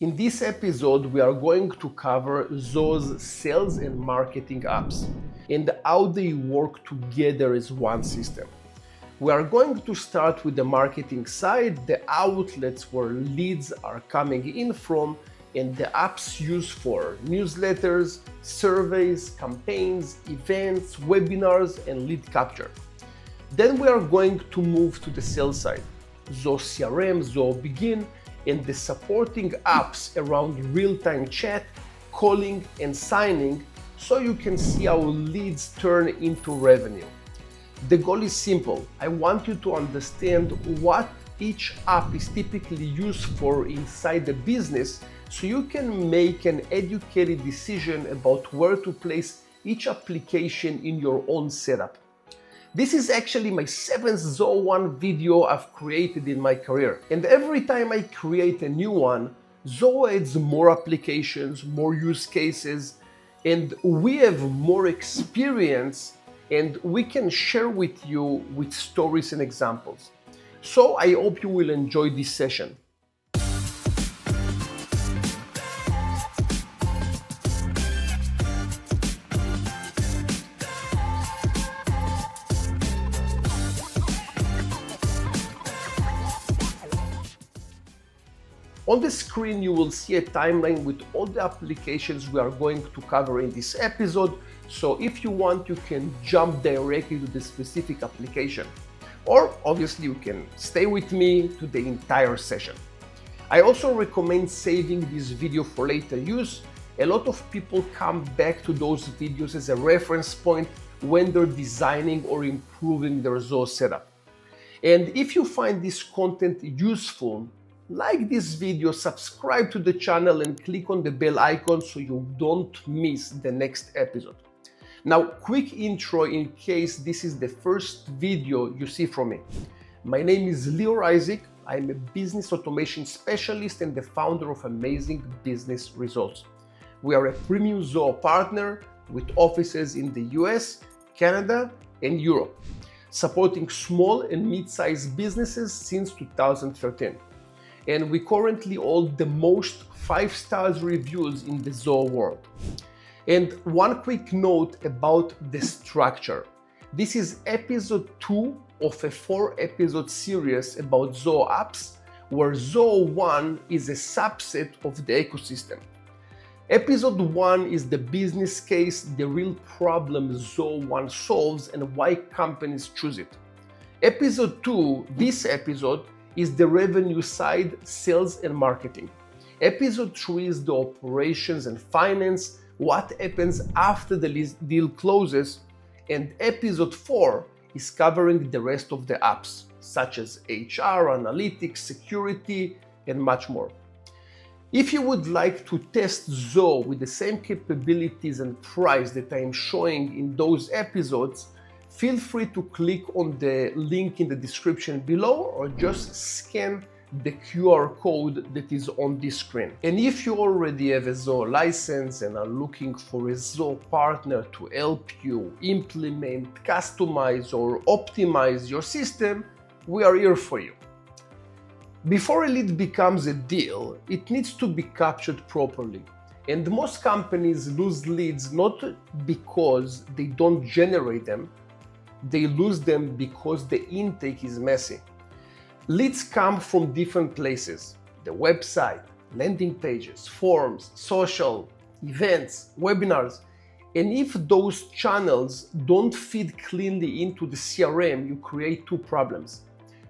In this episode, we are going to cover Zoho's sales and marketing apps and how they work together as one system. We are going to start with the marketing side, the outlets where leads are coming in from, and the apps used for newsletters, surveys, campaigns, events, webinars, and lead capture. Then we are going to move to the sales side, Zoho CRM, Zoho Bigin, and the supporting apps around real-time chat, calling, and signing, so you can see how leads turn into revenue. The goal is simple. I want you to understand what each app is typically used for inside the business, so you can make an educated decision about where to place each application in your own setup. This is actually my 7th Zoho One video I've created in my career. And every time I create a new one, Zoho adds more applications, more use cases, and we have more experience, and we can share with you with stories and examples. So I hope you will enjoy this session. On the screen, you will see a timeline with all the applications we are going to cover in this episode. So if you want, you can jump directly to the specific application. Or obviously you can stay with me to the entire session. I also recommend saving this video for later use. A lot of people come back to those videos as a reference point when they're designing or improving their Zoho setup. And if you find this content useful, like this video, subscribe to the channel and click on the bell icon so you don't miss the next episode. Now, quick intro in case this is the first video you see from me. My name is Lior Isaac. I'm a business automation specialist and the founder of Amazing Business Results. We are a premium Zoho partner with offices in the US, Canada, and Europe, supporting small and mid-sized businesses since 2013. And we currently hold the most 5-star reviews in the Zoho world. And one quick note about the structure. This is episode 2 of a 4-episode series about Zoho apps, where Zoho One is a subset of the ecosystem. Episode 1 is the business case, the real problem Zoho One solves and why companies choose it. Episode 2, this episode, is the revenue side, sales and marketing. Episode 3 is the operations and finance, what happens after the deal closes, and episode 4 is covering the rest of the apps, such as HR, analytics, security, and much more. If you would like to test Zoho with the same capabilities and price that I am showing in those episodes, feel free to click on the link in the description below or just scan the QR code that is on this screen. And if you already have a Zoho license and are looking for a Zoho partner to help you implement, customize, or optimize your system, we are here for you. Before a lead becomes a deal, it needs to be captured properly. And most companies lose leads not because they don't generate them, they lose them because the intake is messy. Leads come from different places: the website, landing pages, forms, social, events, webinars. And if those channels don't feed cleanly into the CRM, you create 2 problems.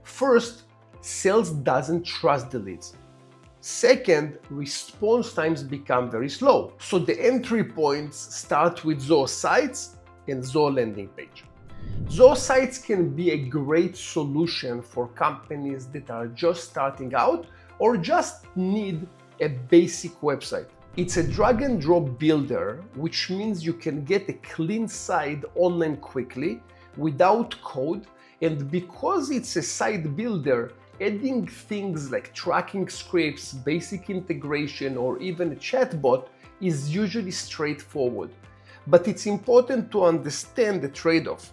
First, sales doesn't trust the leads. Second, response times become very slow. So the entry points start with Zoho Sites and Zoho landing page. Zoho Sites can be a great solution for companies that are just starting out or just need a basic website. It's a drag and drop builder, which means you can get a clean site online quickly without code, and because it's a site builder, adding things like tracking scripts, basic integration, or even a chatbot is usually straightforward. But it's important to understand the trade-off.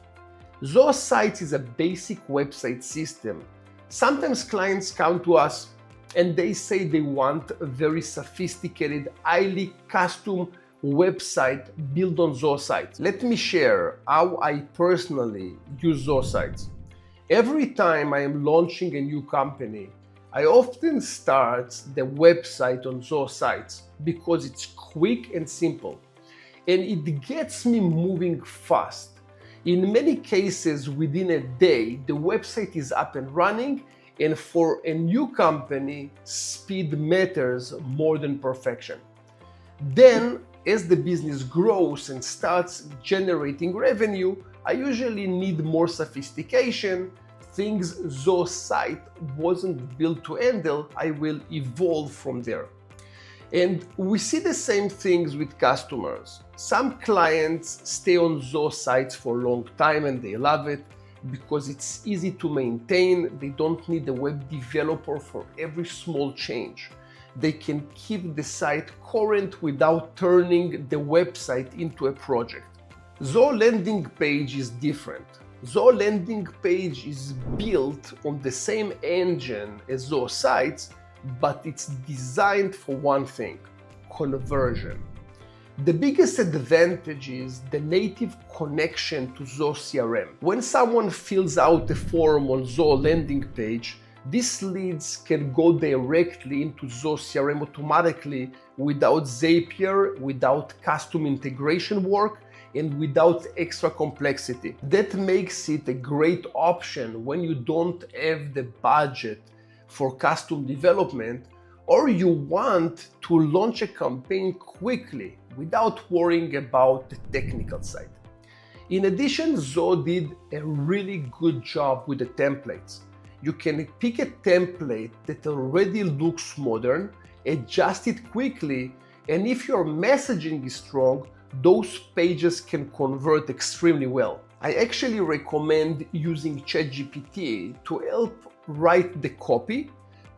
Zoho Sites is a basic website system. Sometimes clients come to us, and they say they want a very sophisticated, highly custom website built on Zoho Sites. Let me share how I personally use Zoho Sites. Every time I am launching a new company, I often start the website on Zoho Sites because it's quick and simple, and it gets me moving fast. In many cases, within a day, the website is up and running, and for a new company, speed matters more than perfection. Then, as the business grows and starts generating revenue, I usually need more sophistication. Things Zoho site wasn't built to handle, I will evolve from there. And we see the same things with customers. Some clients stay on Zoho sites for a long time and they love it because it's easy to maintain. They don't need a web developer for every small change. They can keep the site current without turning the website into a project. Zoho landing page is different. Zoho landing page is built on the same engine as Zoho sites, but it's designed for one thing: conversion. The biggest advantage is the native connection to Zoho CRM. When someone fills out a form on Zoho landing page, these leads can go directly into Zoho CRM automatically without Zapier, without custom integration work, and without extra complexity. That makes it a great option when you don't have the budget for custom development, or you want to launch a campaign quickly without worrying about the technical side. In addition, Zoho did a really good job with the templates. You can pick a template that already looks modern, adjust it quickly, and if your messaging is strong, those pages can convert extremely well. I actually recommend using ChatGPT to help write the copy,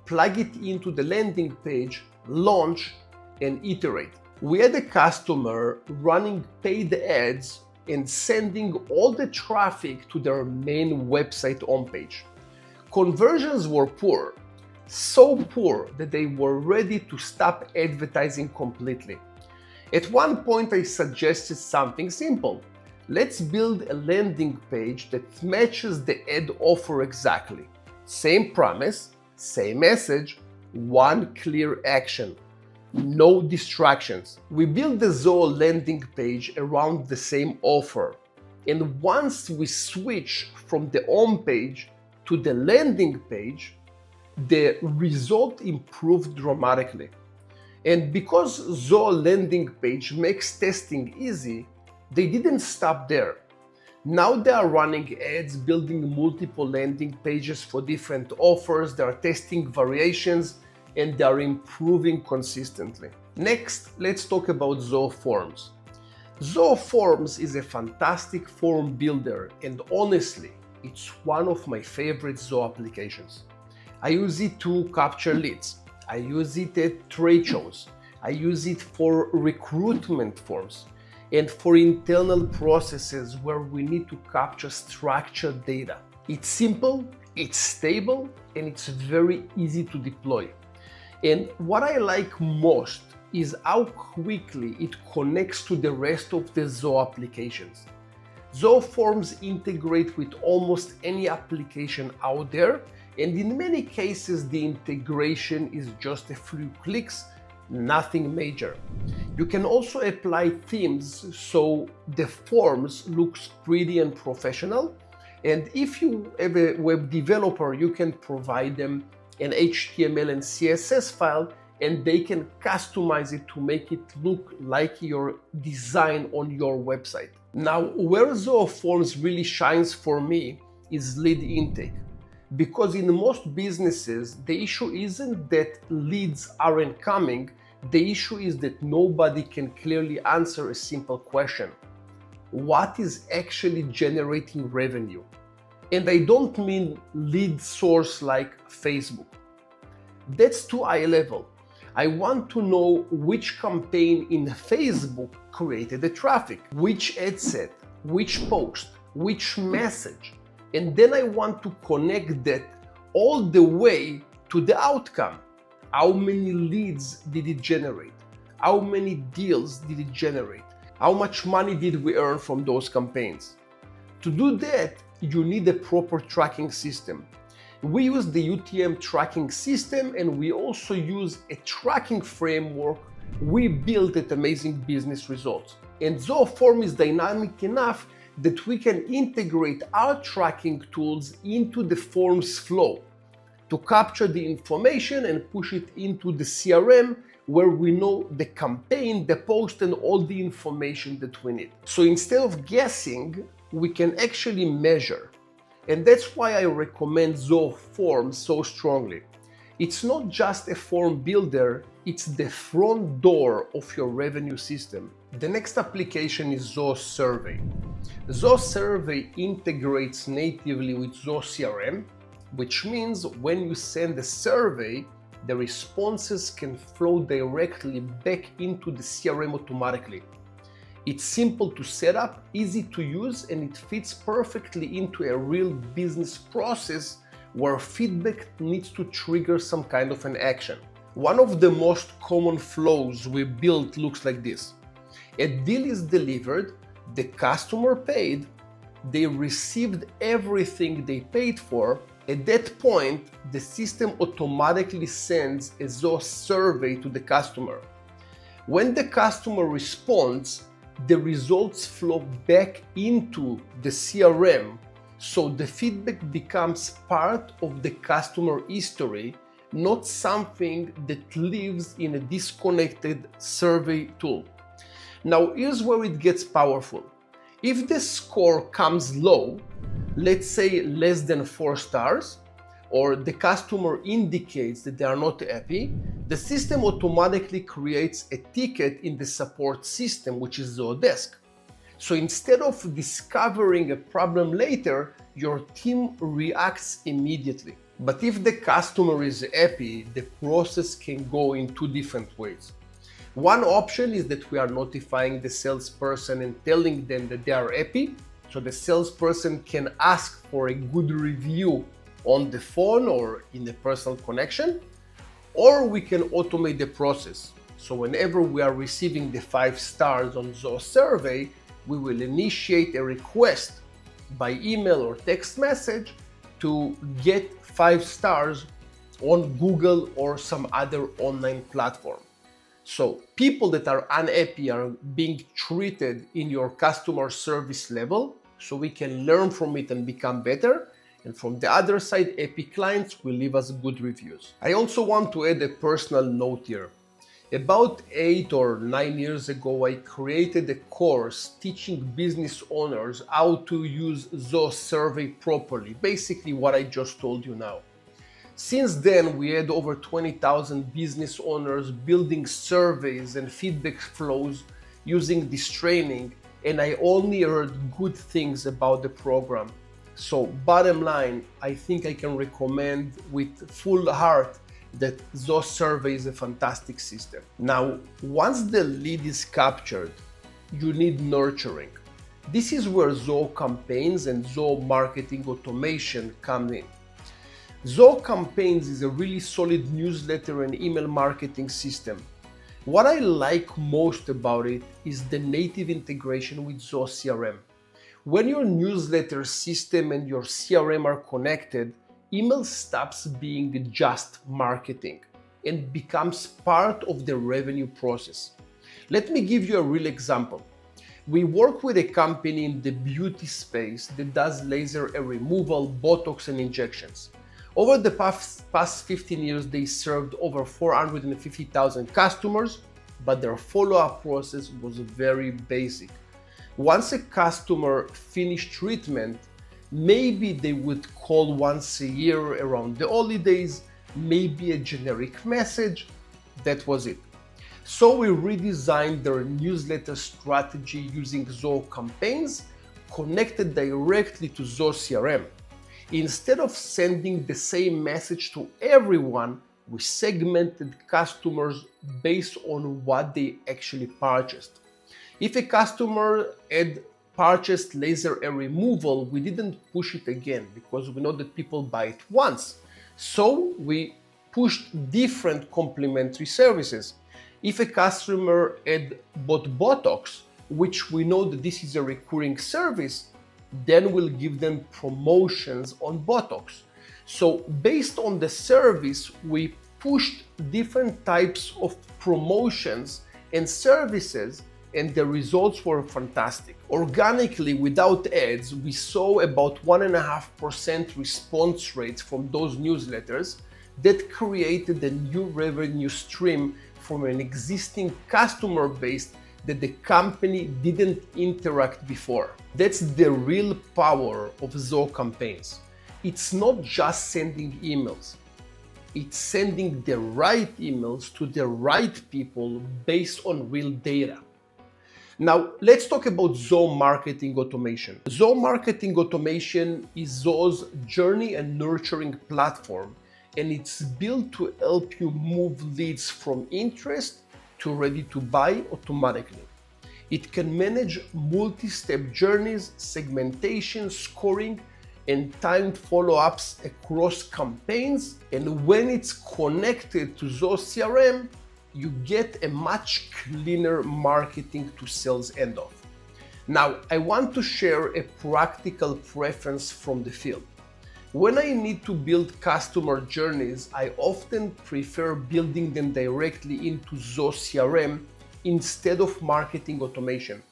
plug it into the landing page, launch, and iterate. We had a customer running paid ads and sending all the traffic to their main website homepage. Conversions were poor, so poor that they were ready to stop advertising completely. At one point, I suggested something simple. Let's build a landing page that matches the ad offer exactly. Same promise, same message, one clear action. No distractions. We built the Zoho landing page around the same offer. And once we switch from the home page to the landing page, the result improved dramatically. And because Zoho landing page makes testing easy, they didn't stop there. Now they are running ads, building multiple landing pages for different offers, they are testing variations, and they are improving consistently. Next, let's talk about Zoho Forms. Zoho Forms is a fantastic form builder, and honestly, it's one of my favorite Zoho applications. I use it to capture leads. I use it at trade shows. I use it for recruitment forms and for internal processes where we need to capture structured data. It's simple, it's stable, and it's very easy to deploy. And what I like most is how quickly it connects to the rest of the Zoho applications. Zoho Forms integrate with almost any application out there, and in many cases the integration is just a few clicks, nothing major. You can also apply themes so the forms looks pretty and professional, and if you have a web developer, you can provide them an HTML and CSS file and they can customize it to make it look like your design on your website. Now, where Zoho Forms really shines for me is lead intake. Because in most businesses, the issue isn't that leads aren't coming, the issue is that nobody can clearly answer a simple question. What is actually generating revenue? And I don't mean lead source like Facebook. That's too high level. I want to know which campaign in Facebook created the traffic, which ad set, which post, which message. And then I want to connect that all the way to the outcome. how many leads did it generate, how many deals did it generate, how much money did we earn from those campaigns. To do that, you need a proper tracking system. We use the UTM tracking system, and we also use a tracking framework we built at Amazing Business Results. And Zoho Forms is dynamic enough that we can integrate our tracking tools into the forms flow to capture the information and push it into the CRM, where we know the campaign, the post, and all the information that we need. So instead of guessing, we can actually measure. And that's why I recommend Zoho Forms so strongly. It's not just a form builder, it's the front door of your revenue system. The next application is Zoho Survey. Zoho Survey integrates natively with Zoho CRM, which means when you send a survey, the responses can flow directly back into the CRM automatically. It's simple to set up, easy to use, and it fits perfectly into a real business process where feedback needs to trigger some kind of an action. One of the most common flows we built looks like this. A deal is delivered, the customer paid, they received everything they paid for. At that point, the system automatically sends a Zoho survey to the customer. When the customer responds, the results flow back into the CRM, so the feedback becomes part of the customer history, not something that lives in a disconnected survey tool. Now, here's where it gets powerful. If the score comes low, let's say less than 4 stars, or the customer indicates that they are not happy, the system automatically creates a ticket in the support system, which is Zoho Desk. So instead of discovering a problem later, your team reacts immediately. But if the customer is happy, the process can go in 2 different ways. One option is that we are notifying the salesperson and telling them that they are happy, so the salesperson can ask for a good review on the phone or in a personal connection, or we can automate the process. So whenever we are receiving the 5 stars on Zoho Survey, we will initiate a request by email or text message to get 5 stars on Google or some other online platform. So people that are unhappy are being treated in your customer service level, so we can learn from it and become better. And from the other side, happy clients will leave us good reviews. I also want to add a personal note here. About 8 or 9 years ago, I created a course teaching business owners how to use Zoho Survey properly, basically what I just told you now. Since then, we had over 20,000 business owners building surveys and feedback flows using this training, and I only heard good things about the program. So bottom line, I think I can recommend with full heart that Zoho Survey is a fantastic system. Now, once the lead is captured, you need nurturing. This is where Zoho Campaigns and Zoho Marketing Automation come in. Zoho Campaigns is a really solid newsletter and email marketing system. What I like most about it is the native integration with Zoho CRM. When your newsletter system and your CRM are connected, email stops being just marketing and becomes part of the revenue process. Let me give you a real example. We work with a company in the beauty space that does laser hair removal, Botox, and injections. Over the past 15 years, they served over 450,000 customers, but their follow-up process was very basic. Once a customer finished treatment, maybe they would call once a year around the holidays, maybe a generic message, that was it. So we redesigned their newsletter strategy using Zoho Campaigns, connected directly to Zoho CRM. Instead of sending the same message to everyone, we segmented customers based on what they actually purchased. If a customer had purchased laser hair removal, we didn't push it again because we know that people buy it once. So we pushed different complementary services. If a customer had bought Botox, which we know that this is a recurring service, then we'll give them promotions on Botox. So based on the service, we pushed different types of promotions and services, and the results were fantastic. Organically, without ads, we saw about 1.5% response rates from those newsletters that created a new revenue stream from an existing customer base that the company didn't interact before. That's the real power of Zoho Campaigns. It's not just sending emails. It's sending the right emails to the right people based on real data. Now, let's talk about Zoho Marketing Automation. Zoho Marketing Automation is Zoho's journey and nurturing platform, and it's built to help you move leads from interest to ready to buy automatically. It can manage multi-step journeys, segmentation, scoring, and timed follow-ups across campaigns. And when it's connected to Zoho CRM, you get a much cleaner marketing to sales handoff. Now, I want to share a practical preference from the field. When I need to build customer journeys, I often prefer building them directly into Zoho CRM instead of marketing automation.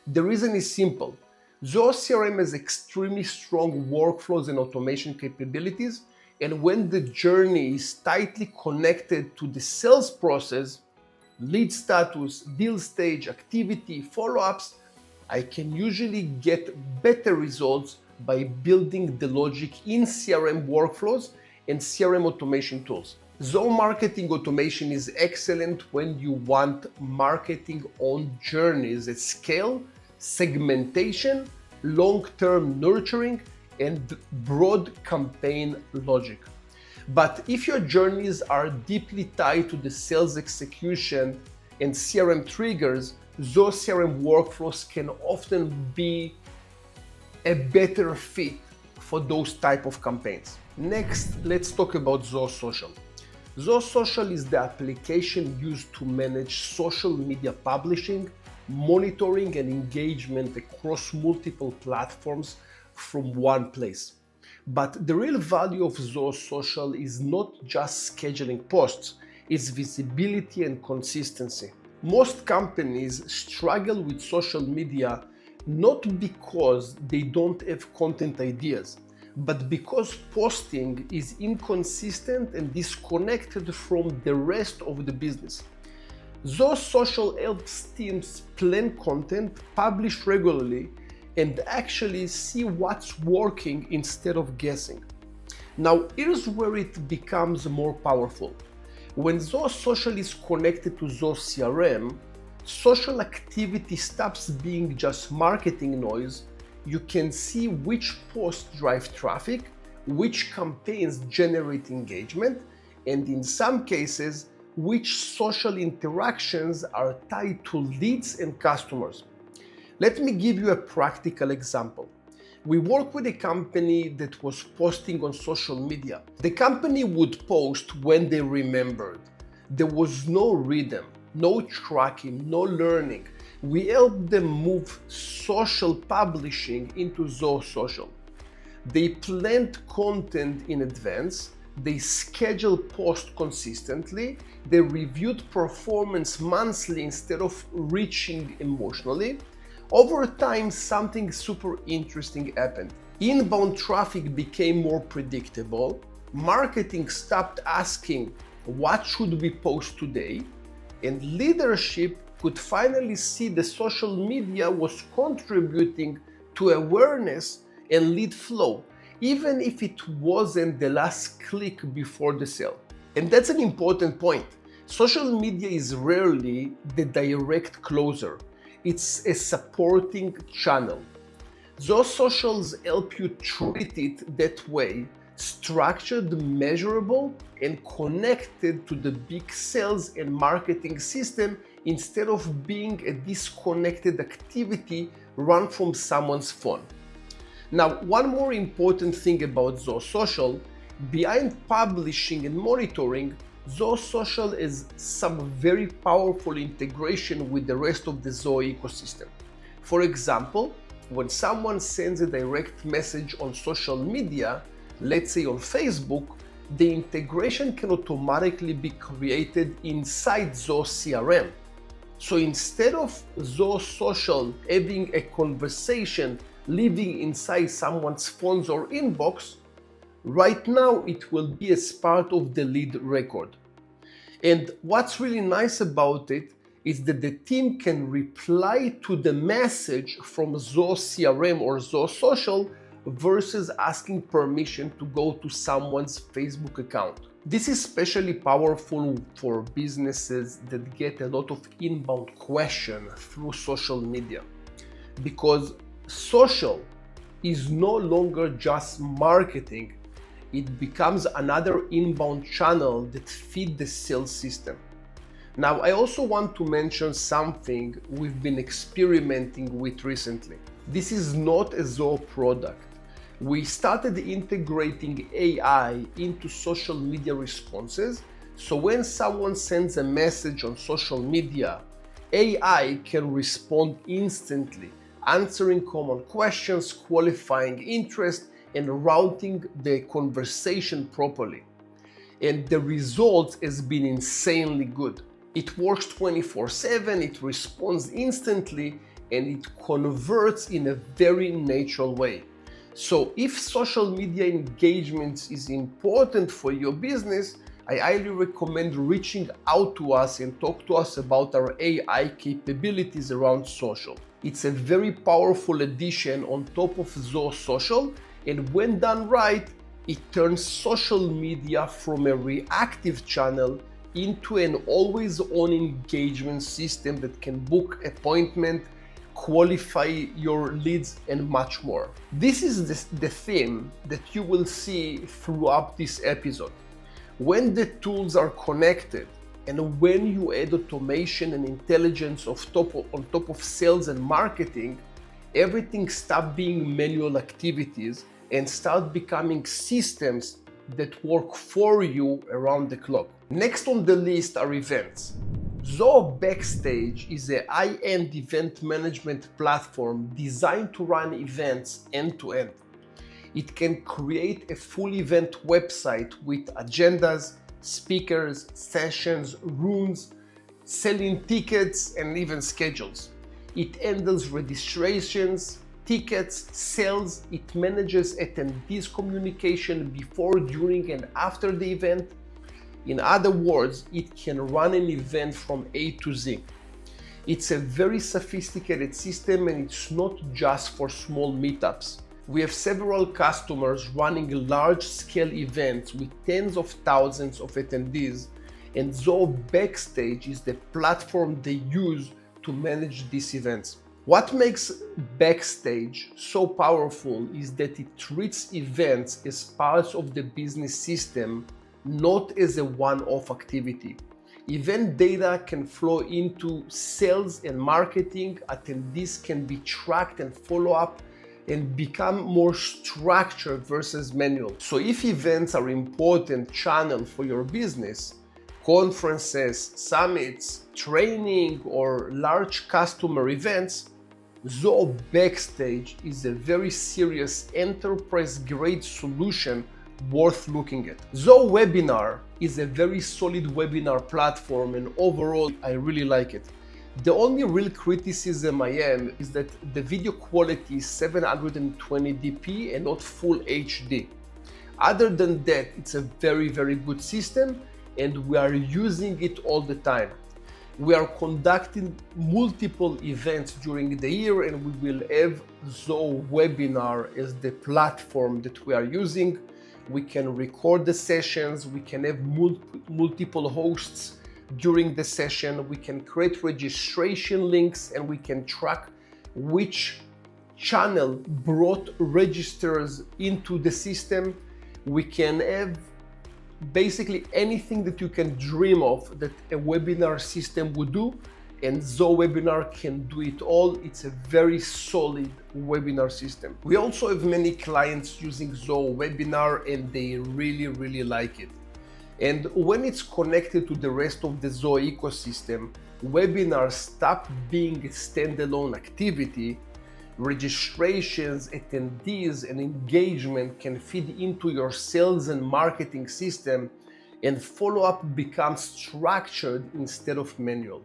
The reason is simple. Zoho CRM has extremely strong workflows and automation capabilities, and when the journey is tightly connected to the sales process, lead status, deal stage, activity, follow-ups, I can usually get better results by building the logic in CRM workflows and CRM automation tools. Zoho Marketing Automation is excellent when you want marketing on journeys at scale, segmentation, long-term nurturing, and broad campaign logic. But if your journeys are deeply tied to the sales execution and CRM triggers, Zoho CRM workflows can often be a better fit for those type of campaigns. Next, let's talk about Zoho Social. Zoho Social is the application used to manage social media publishing, monitoring, and engagement across multiple platforms from one place. But the real value of Zoho Social is not just scheduling posts, it's visibility and consistency. Most companies struggle with social media not because they don't have content ideas, but because posting is inconsistent and disconnected from the rest of the business. Zoho Social helps teams plan content, publish regularly, and actually see what's working instead of guessing. Now, here's where it becomes more powerful. When Zoho Social is connected to Zoho CRM, social activity stops being just marketing noise. You can see which posts drive traffic, which campaigns generate engagement, and in some cases, which social interactions are tied to leads and customers. Let me give you a practical example. We work with a company that was posting on social media. The company would post when they remembered. There was no rhythm, no tracking, no learning. We helped them move social publishing into Zoho Social. They planned content in advance, they scheduled posts consistently, they reviewed performance monthly instead of reaching emotionally. Over time, something super interesting happened. Inbound traffic became more predictable, marketing stopped asking, what should we post today? And leadership could finally see the social media was contributing to awareness and lead flow, even if it wasn't the last click before the sale. And that's an important point. Social media is rarely the direct closer. It's a supporting channel. Those socials help you treat it that way, structured, measurable, and connected to the big sales and marketing system instead of being a disconnected activity run from someone's phone. Now, one more important thing about Zoho Social Behind publishing and monitoring, Zoho Social is some very powerful integration with the rest of the Zoho ecosystem. For example, when someone sends a direct message on social media, let's say on Facebook, the integration can automatically be created inside Zoho CRM. So instead of Zoho Social having a conversation living inside someone's phones or inbox, right now it will be as part of the lead record. And what's really nice about it is that the team can reply to the message from Zoho CRM or Zoho Social versus asking permission to go to someone's Facebook account. This is especially powerful for businesses that get a lot of inbound questions through social media, because social is no longer just marketing, it becomes another inbound channel that feeds the sales system. Now, I also want to mention something we've been experimenting with recently. This is not a Zoho product. We started integrating AI into social media responses, so when someone sends a message on social media, AI can respond instantly, answering common questions, qualifying interest, and routing the conversation properly. And the result has been insanely good. It works 24/7, it responds instantly, and it converts in a very natural way. So if social media engagement is important for your business, I highly recommend reaching out to us and talk to us about our AI capabilities around social. It's a very powerful addition on top of Zoho Social, and when done right, it turns social media from a reactive channel into an always-on engagement system that can book appointments, qualify your leads, and much more. This is the theme that you will see throughout this episode. When the tools are connected and when you add automation and intelligence on top of sales and marketing, everything stops being manual activities and start becoming systems that work for you around the clock. Next on the list are events. Zoho Backstage is a high-end event management platform designed to run events end-to-end. It can create a full event website with agendas, speakers, sessions, rooms, selling tickets, and even schedules. It handles registrations, tickets, sales. It manages attendees' communication before, during, and after the event. In other words, it can run an event from A to Z. It's a very sophisticated system, and it's not just for small meetups. We have several customers running large-scale events with tens of thousands of attendees, and Zoho Backstage is the platform they use to manage these events. What makes Backstage so powerful is that it treats events as parts of the business system, not as a one-off activity. Event data can flow into sales and marketing, attendees can be tracked and follow up and become more structured versus manual. So if events are an important channel for your business, conferences, summits, training, or large customer events, Zoho Backstage is a very serious enterprise-grade solution worth looking at. Zoho Webinar is a very solid webinar platform, and overall I really like it. The only real criticism I am is that the video quality is 720p and not full HD. Other than that, it's a very good system, and we are using it all the time. We are conducting multiple events during the year, and we will have Zoho Webinar as the platform that we are using. We can record the sessions, we can have multiple hosts during the session, we can create registration links, and we can track which channel brought registers into the system. We can have basically anything that you can dream of that a webinar system would do, and Zoho Webinar can do it all. It's a very solid webinar system. We also have many clients using Zoho Webinar and they really like it. And when it's connected to the rest of the Zoho ecosystem, webinars stop being a standalone activity. Registrations, attendees, and engagement can feed into your sales and marketing system, and follow-up becomes structured instead of manual.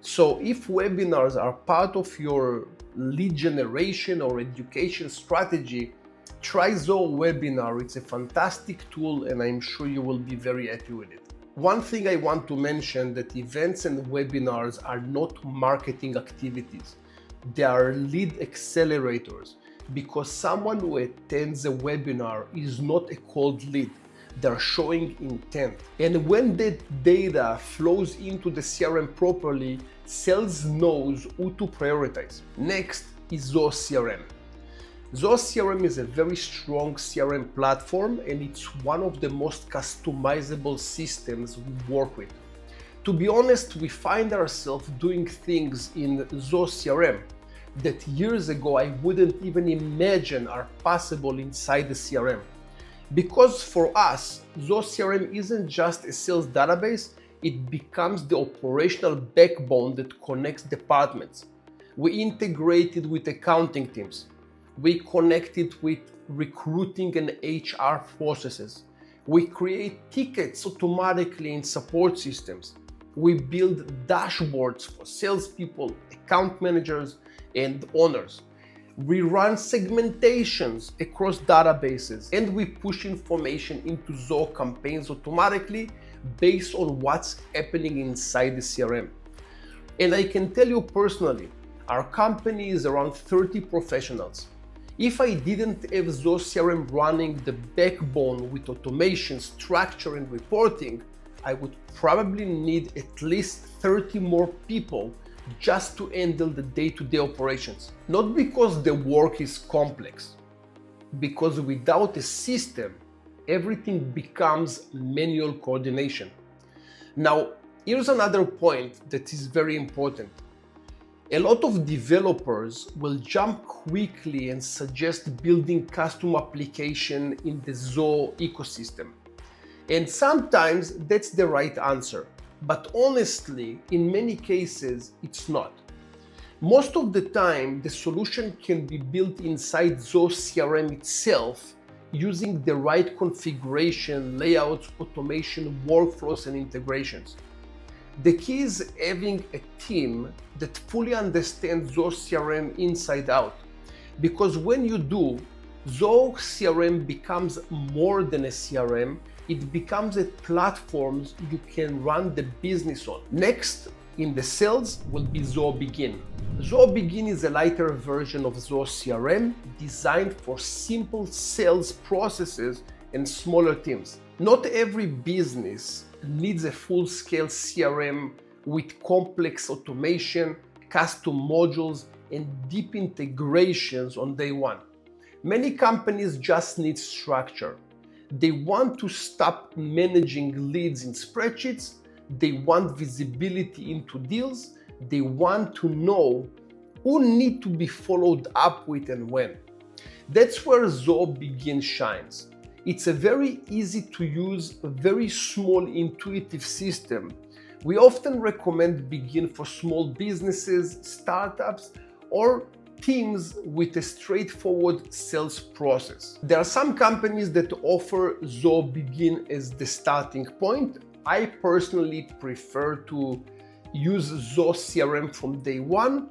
So if webinars are part of your lead generation or education strategy, try Zoho Webinar. It's a fantastic tool and I'm sure you will be very happy with it. One thing I want to mention that events and webinars are not marketing activities. They are lead accelerators, because someone who attends a webinar is not a cold lead. They're showing intent. And when that data flows into the CRM properly, sales knows who to prioritize. Next is Zoho CRM. Zoho CRM is a very strong CRM platform and it's one of the most customizable systems we work with. To be honest, we find ourselves doing things in Zoho CRM that years ago I wouldn't even imagine are possible inside the CRM. Because for us, Zoho CRM isn't just a sales database, it becomes the operational backbone that connects departments. We integrated with accounting teams. We connected with recruiting and HR processes. We create tickets automatically in support systems. We build dashboards for salespeople, account managers, and owners. We run segmentations across databases, and we push information into Zoho Campaigns automatically based on what's happening inside the CRM. And I can tell you personally, our company is around 30 professionals. If I didn't have Zoho CRM running the backbone with automation, structure, and reporting, I would probably need at least 30 more people just to handle the day-to-day operations. Not because the work is complex, because without a system, everything becomes manual coordination. Now, here's another point that is very important. A lot of developers will jump quickly and suggest building custom application in the Zoho ecosystem. And sometimes that's the right answer. But honestly, in many cases, it's not. Most of the time, the solution can be built inside Zoho CRM itself using the right configuration, layouts, automation, workflows, and integrations. The key is having a team that fully understands Zoho CRM inside out. Because when you do, Zoho CRM becomes more than a CRM. It becomes a platform you can run the business on. Next in the sales will be Zoho Bigin. Zoho Bigin is a lighter version of Zoho CRM designed for simple sales processes and smaller teams. Not every business needs a full-scale CRM with complex automation, custom modules, and deep integrations on day one. Many companies just need structure. They want to stop managing leads in spreadsheets. They want visibility into deals. They want to know who need to be followed up with and when. That's where Zoho Bigin shines. It's a very easy to use, very small, intuitive system. We often recommend Bigin for small businesses, startups, or teams with a straightforward sales process. There are some companies that offer Zoho Bigin as the starting point. I personally prefer to use Zoho CRM from day one.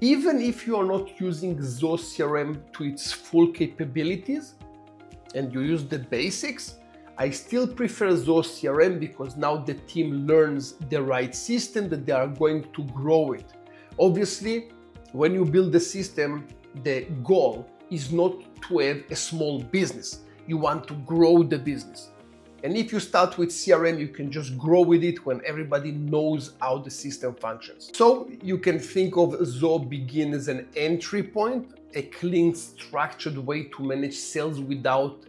Even if you are not using Zoho CRM to its full capabilities and you use the basics, I still prefer Zoho CRM because now the team learns the right system that they are going to grow with. Obviously, when you build the system, the goal is not to have a small business. You want to grow the business. And if you start with CRM, you can just grow with it when everybody knows how the system functions. So you can think of Zoho Bigin as an entry point, a clean, structured way to manage sales without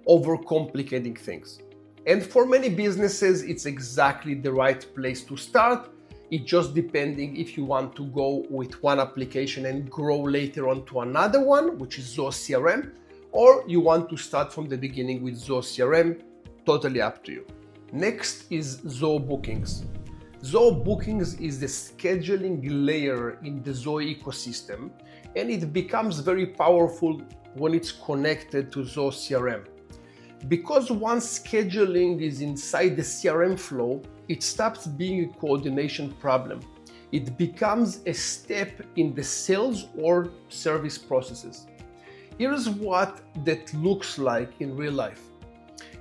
overcomplicating things. And for many businesses, it's exactly the right place to start. It just depending if you want to go with one application and grow later on to another one, which is Zoho CRM, or you want to start from the beginning with Zoho CRM, totally up to you. Next is Zoho Bookings. Zoho Bookings is the scheduling layer in the Zoho ecosystem, and it becomes very powerful when it's connected to Zoho CRM. Because once scheduling is inside the CRM flow, it stops being a coordination problem. It becomes a step in the sales or service processes. Here's what that looks like in real life.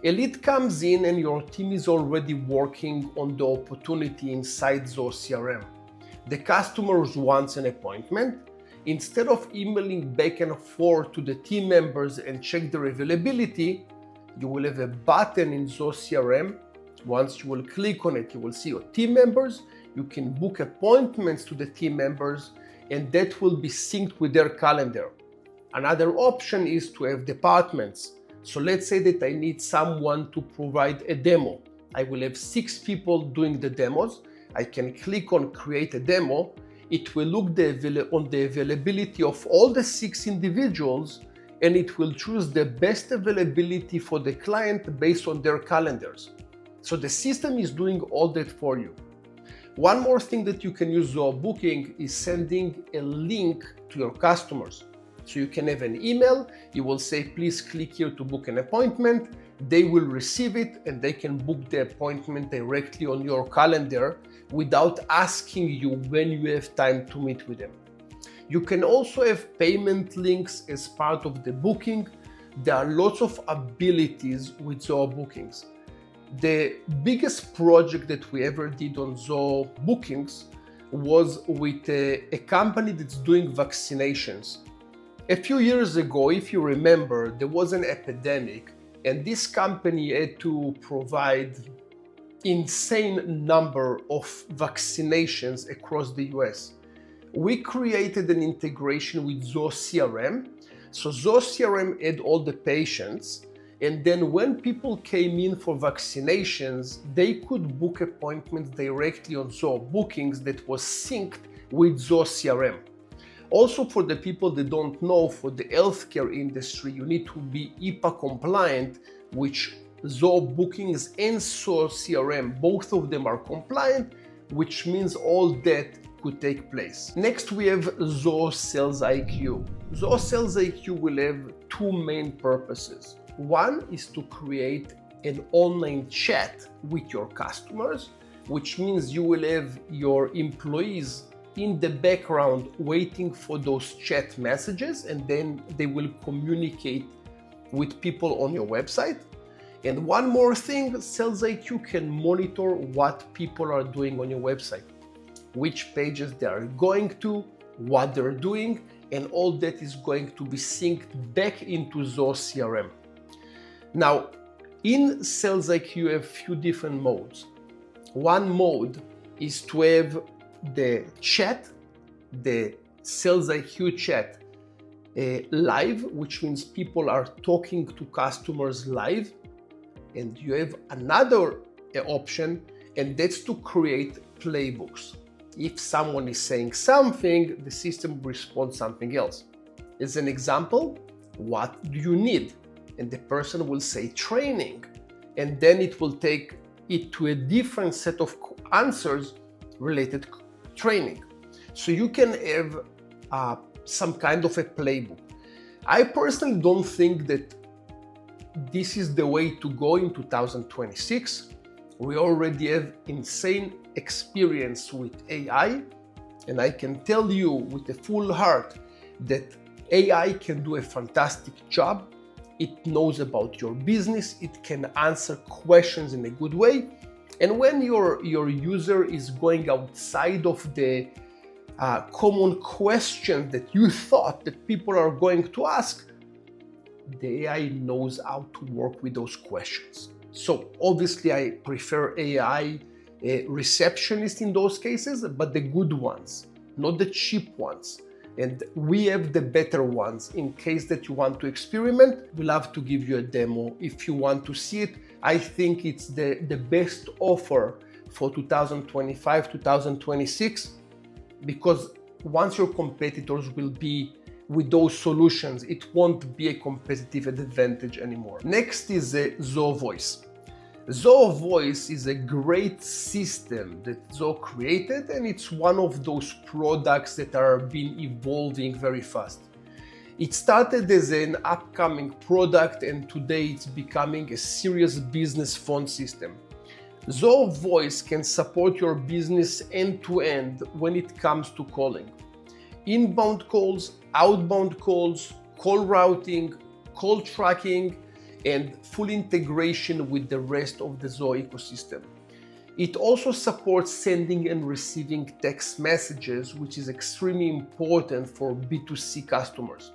A lead comes in and your team is already working on the opportunity inside Zoho CRM. The customer wants an appointment. Instead of emailing back and forth to the team members and check their availability, you will have a button in Zoho CRM. Once you will click on it, you will see your team members. You can book appointments to the team members, and that will be synced with their calendar. Another option is to have departments. So let's say that I need someone to provide a demo. I will have 6 people doing the demos. I can click on create a demo. It will look on the availability of all the 6 individuals, and it will choose the best availability for the client based on their calendars. So the system is doing all that for you. One more thing that you can use Zoho Booking is sending a link to your customers. So you can have an email, you will say, please click here to book an appointment. They will receive it and they can book the appointment directly on your calendar without asking you when you have time to meet with them. You can also have payment links as part of the booking. There are lots of abilities with Zoho Bookings. The biggest project that we ever did on Zoho Bookings was with a company that's doing vaccinations. A few years ago, if you remember, there was an epidemic and this company had to provide insane number of vaccinations across the US. We created an integration with Zoho CRM. So Zoho CRM had all the patients, and then when people came in for vaccinations, they could book appointments directly on Zoho Bookings that was synced with Zoho CRM. Also, for the people that don't know, for the healthcare industry, you need to be HIPAA compliant, which Zoho Bookings and Zoho CRM, both of them are compliant, which means all that could take place. Next, we have Zoho SalesIQ. Zoho SalesIQ will have 2 main purposes. One is to create an online chat with your customers, which means you will have your employees in the background waiting for those chat messages, and then they will communicate with people on your website. And one more thing, SalesIQ can monitor what people are doing on your website, which pages they are going to, what they're doing, and all that is going to be synced back into Zoho CRM. Now, in SalesIQ, you have a few different modes. One mode is to have the chat, the SalesIQ chat live, which means people are talking to customers live. And you have another option, and that's to create playbooks. If someone is saying something, the system responds something else. As an example, what do you need? And the person will say training, and then it will take it to a different set of answers related to training. So you can have some kind of a playbook. I personally don't think that this is the way to go in 2026. We already have insane experience with AI, and I can tell you with a full heart that AI can do a fantastic job. It knows about your business, it can answer questions in a good way. And when your user is going outside of the common question that you thought that people are going to ask, the AI knows how to work with those questions. So obviously I prefer AI receptionist in those cases, but the good ones, not the cheap ones. And we have the better ones. In case that you want to experiment, we'll have to give you a demo if you want to see it. I think it's the best offer for 2025, 2026, because once your competitors will be with those solutions, it won't be a competitive advantage anymore. Next is Zoho Voice. Zoho Voice is a great system that Zoho created, and it's one of those products that are been evolving very fast. It started as an upcoming product, and today it's becoming a serious business phone system. Zoho Voice can support your business end-to-end when it comes to calling. Inbound calls, outbound calls, call routing, call tracking, and full integration with the rest of the Zoho ecosystem. It also supports sending and receiving text messages, which is extremely important for B2C customers.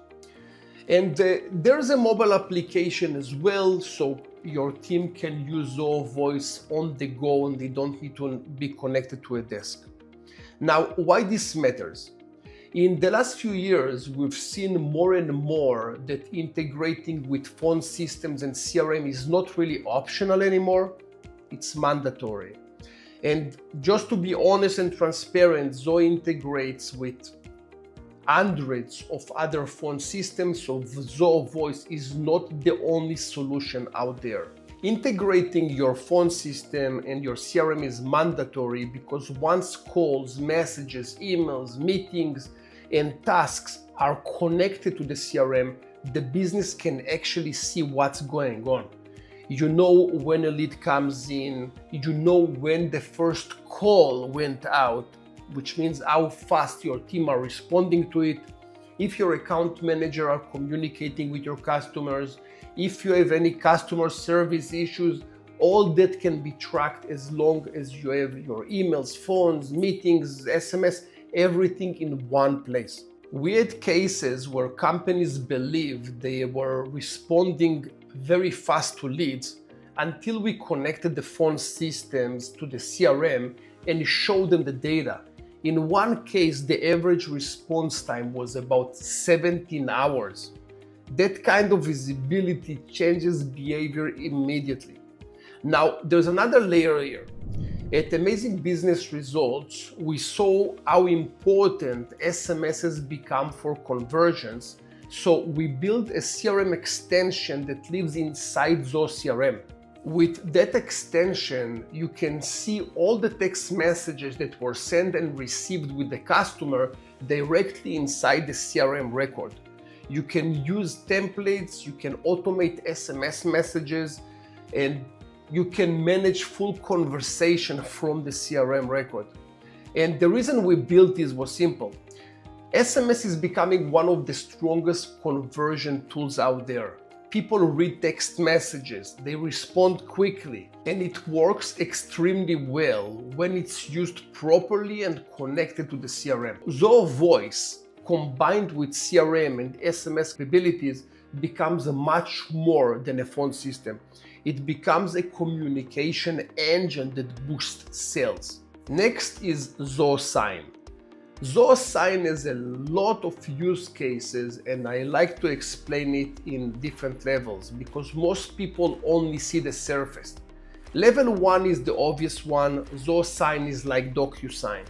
And there's a mobile application as well, so your team can use Zoho Voice on the go and they don't need to be connected to a desk. Now, why this matters? In the last few years, we've seen more and more that integrating with phone systems and CRM is not really optional anymore, it's mandatory. And just to be honest and transparent, Zoho integrates with hundreds of other phone systems, so Zoho Voice is not the only solution out there. Integrating your phone system and your CRM is mandatory because once calls, messages, emails, meetings, and tasks are connected to the CRM, the business can actually see what's going on. You know when a lead comes in, you know when the first call went out, which means how fast your team are responding to it, if your account manager are communicating with your customers, if you have any customer service issues, all that can be tracked as long as you have your emails, phones, meetings, SMS, everything in one place. We had cases where companies believed they were responding very fast to leads until we connected the phone systems to the CRM and showed them the data. In one case, the average response time was about 17 hours. That kind of visibility changes behavior immediately. Now, there's another layer here. At Amazing Business Results, we saw how important SMSs become for conversions, so we built a CRM extension that lives inside Zoho CRM. With that extension, you can see all the text messages that were sent and received with the customer directly inside the CRM record. You can use templates, you can automate SMS messages, and you can manage full conversation from the CRM record. And the reason we built this was simple. SMS is becoming one of the strongest conversion tools out there. People read text messages, they respond quickly, and it works extremely well when it's used properly and connected to the CRM. Zoho Voice, combined with CRM and SMS capabilities, becomes much more than a phone system. It becomes a communication engine that boosts sales. Next is Zoho Sign. Zoho Sign has a lot of use cases, and I like to explain it in different levels because most people only see the surface. Level 1 is the obvious one. Zoho Sign is like DocuSign.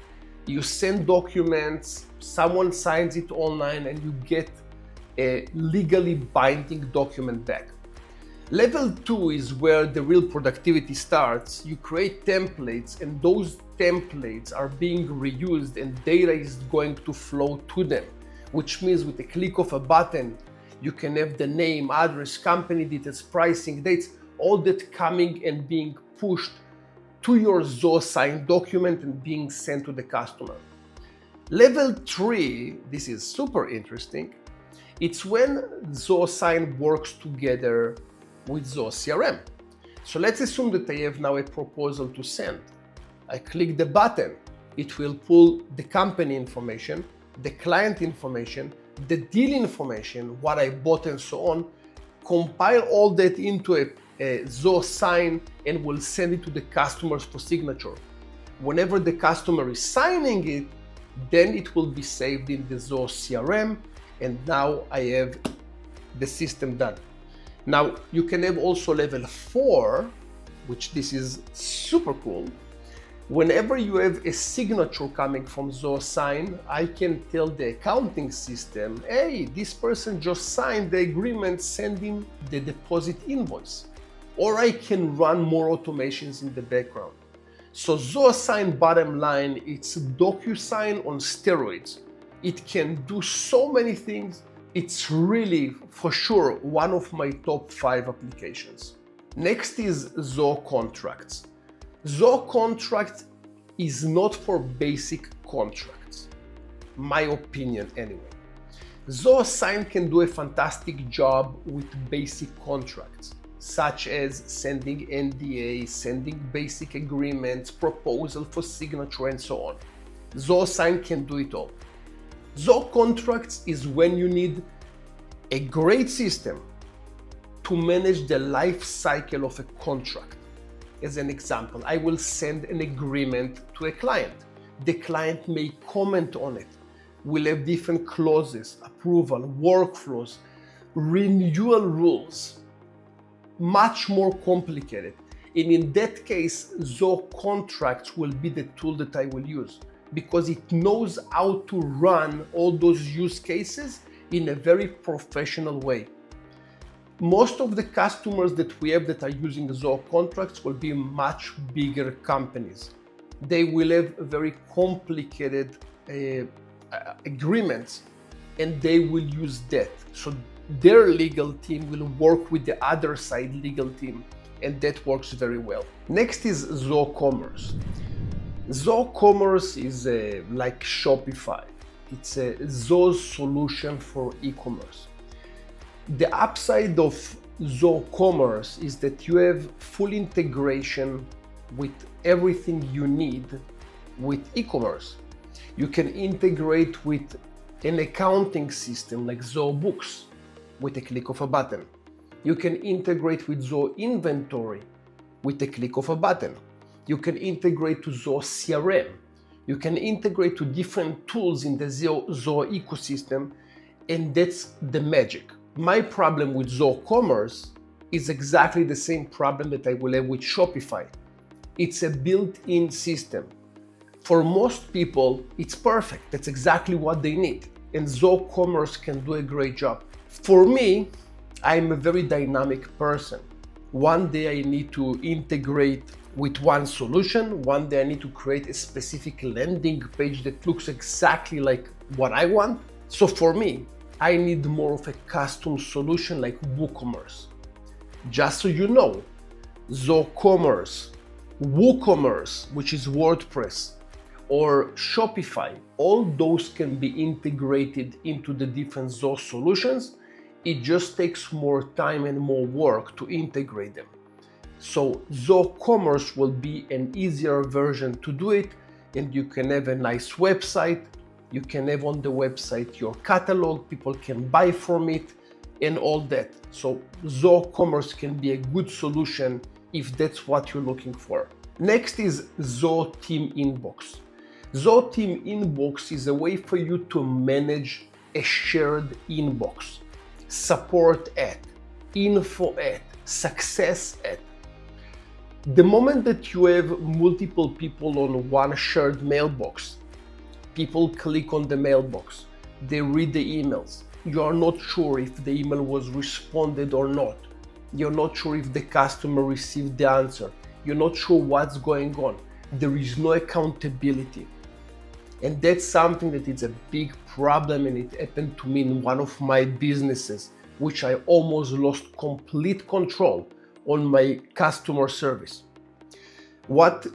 You send documents, someone signs it online, and you get a legally binding document back. Level 2 is where the real productivity starts. You create templates, and those templates are being reused and data is going to flow to them, which means with a click of a button, you can have the name, address, company details, pricing, dates, all that coming and being pushed to your Zoho Sign document and being sent to the customer. Level 3, this is super interesting. It's when Zoho Sign works together with Zoho CRM. So let's assume that I have now a proposal to send. I click the button. It will pull the company information, the client information, the deal information, what I bought and so on, compile all that into a Zoho Sign and will send it to the customers for signature. Whenever the customer is signing it, then it will be saved in the Zoho CRM, and now I have the system done. Now, you can have also level 4, which this is super cool. Whenever you have a signature coming from Zoho Sign, I can tell the accounting system, hey, this person just signed the agreement, send him the deposit invoice. Or I can run more automations in the background. So Zoho Sign, bottom line, it's DocuSign on steroids. It can do so many things. It's really, for sure, one of my top 5 applications. Next is Zoho Contracts. Zoho Contracts is not for basic contracts, my opinion anyway. Zoho Sign can do a fantastic job with basic contracts, such as sending NDA, sending basic agreements, proposal for signature, and so on. Zoho Sign can do it all. Zoho Contracts is when you need a great system to manage the life cycle of a contract. As an example, I will send an agreement to a client. The client may comment on it. We'll have different clauses, approval, workflows, renewal rules. Much more complicated. And in that case, Zoho Contracts will be the tool that I will use because it knows how to run all those use cases in a very professional way. Most of the customers that we have that are using Zoho Contracts will be much bigger companies. They will have very complicated agreements and they will use that. So their legal team will work with the other side legal team, and that works very well. Next is Zoho Commerce. Zoho Commerce is like Shopify. It's a Zoho solution for e-commerce. The upside of Zoho Commerce is that you have full integration with everything you need with e-commerce. You can integrate with an accounting system like Zoho Books with a click of a button. You can integrate with Zoho Inventory with a click of a button. You can integrate to Zoho CRM. You can integrate to different tools in the Zoho ecosystem, and that's the magic. My problem with Zoho Commerce is exactly the same problem that I will have with Shopify. It's a built-in system. For most people, it's perfect. That's exactly what they need. And Zoho Commerce can do a great job. For me, I'm a very dynamic person. One day I need to integrate with one solution. One day I need to create a specific landing page that looks exactly like what I want. So for me, I need more of a custom solution like WooCommerce. Just so you know, Zoho Commerce, WooCommerce, which is WordPress, or Shopify, all those can be integrated into the different Zoho solutions. It just takes more time and more work to integrate them. So Zoho Commerce will be an easier version to do it, and you can have a nice website. You can have on the website your catalog, people can buy from it and all that. So Zoho Commerce can be a good solution if that's what you're looking for. Next is Zoho TeamInbox. Zoho TeamInbox is a way for you to manage a shared inbox. Support at, info at, success at. The moment that you have multiple people on one shared mailbox, people click on the mailbox, they read the emails. You are not sure if the email was responded or not. You're not sure if the customer received the answer. You're not sure what's going on. There is no accountability. And that's something that is a big problem, and it happened to me in one of my businesses, which I almost lost complete control on my customer service. What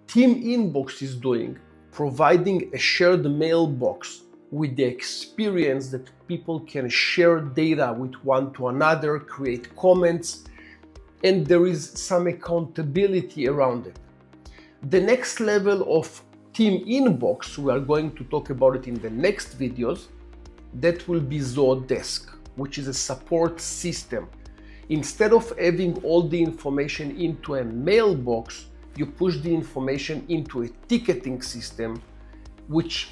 TeamInbox is doing, providing a shared mailbox with the experience that people can share data with one to another, create comments, and there is some accountability around it. The next level of TeamInbox, we are going to talk about it in the next videos, that will be Zoho Desk, which is a support system. Instead of having all the information into a mailbox, you push the information into a ticketing system, which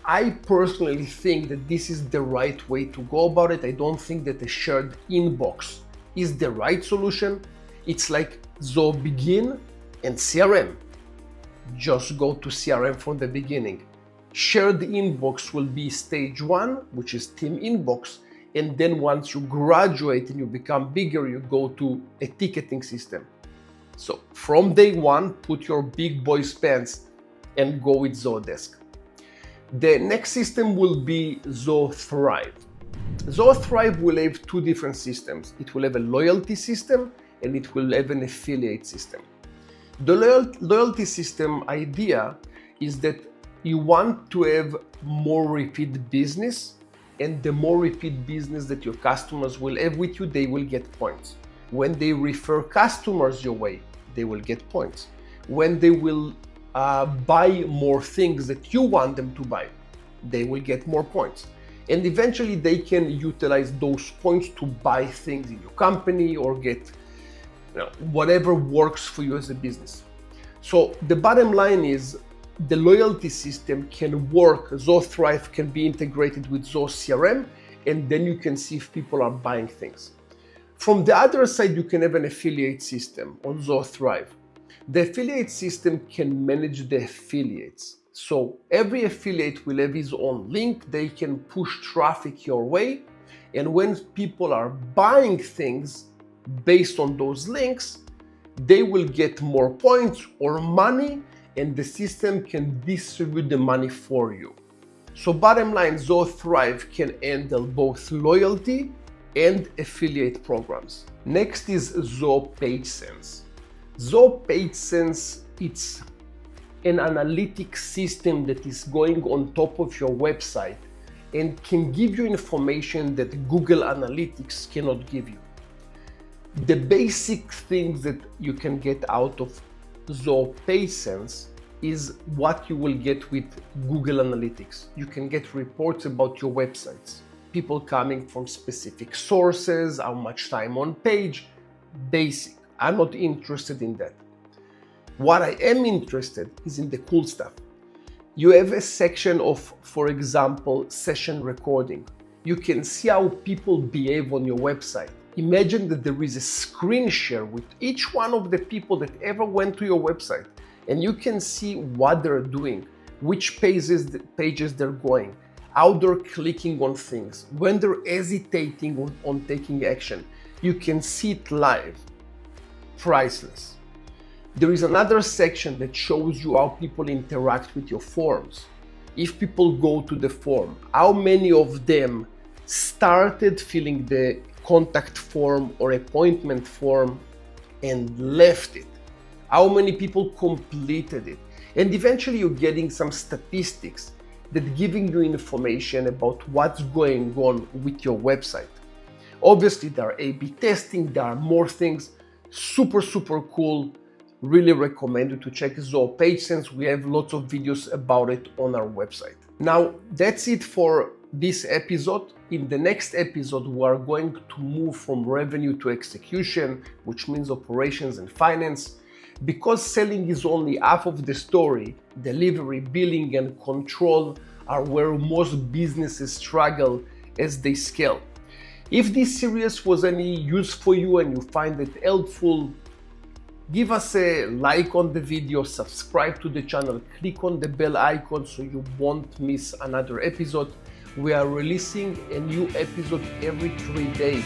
I personally think that this is the right way to go about it. I don't think that a shared inbox is the right solution. It's like Zoho Bigin and CRM. just go to CRM from the beginning. Shared inbox will be stage 1, which is TeamInbox. And then once you graduate and you become bigger, you go to a ticketing system. So from day 1, put your big boy's pants and go with Zohodesk. The next system will be Zoho Thrive. Zoho Thrive will have 2 different systems. It will have a loyalty system and it will have an affiliate system. The loyalty system idea is that you want to have more repeat business, and the more repeat business that your customers will have with you, they will get points. When they refer customers your way, they will get points. When they will buy more things that you want them to buy, they will get more points. And eventually they can utilize those points to buy things in your company or get whatever works for you as a business. So the bottom line is the loyalty system can work. Zoho Thrive can be integrated with Zoho CRM, and then you can see if people are buying things. From the other side, you can have an affiliate system on Zoho Thrive. The affiliate system can manage the affiliates. So every affiliate will have his own link. They can push traffic your way. And when people are buying things based on those links, they will get more points or money, and the system can distribute the money for you. So bottom line, Zoho Thrive can handle both loyalty and affiliate programs. Next is Zoho PageSense. Zoho PageSense, it's an analytics system that is going on top of your website and can give you information that Google Analytics cannot give you. The basic things that you can get out of Zoho PageSense is what you will get with Google Analytics. You can get reports about your websites, people coming from specific sources, how much time on page, basic. I'm not interested in that. What I am interested is in the cool stuff. You have a section of, for example, session recording. You can see how people behave on your website. Imagine that there is a screen share with each one of the people that ever went to your website, and you can see what they're doing, which pages they're going, how they're clicking on things, when they're hesitating on taking action. You can see it live. Priceless. There is another section that shows you how people interact with your forms. If people go to the form, how many of them started filling the contact form or appointment form and left it? How many people completed it? And eventually you're getting some statistics that giving you information about what's going on with your website. Obviously there are A/B testing, there are more things. Super cool. Really recommend you to check Zoho PageSense. We have lots of videos about it on our website. Now that's it for this episode. In the next episode, we are going to move from revenue to execution, which means operations and finance. Because selling is only half of the story, delivery, billing, and control are where most businesses struggle as they scale. If this series was any use for you and you find it helpful, give us a like on the video, subscribe to the channel, click on the bell icon so you won't miss another episode. We are releasing a new episode every 3 days.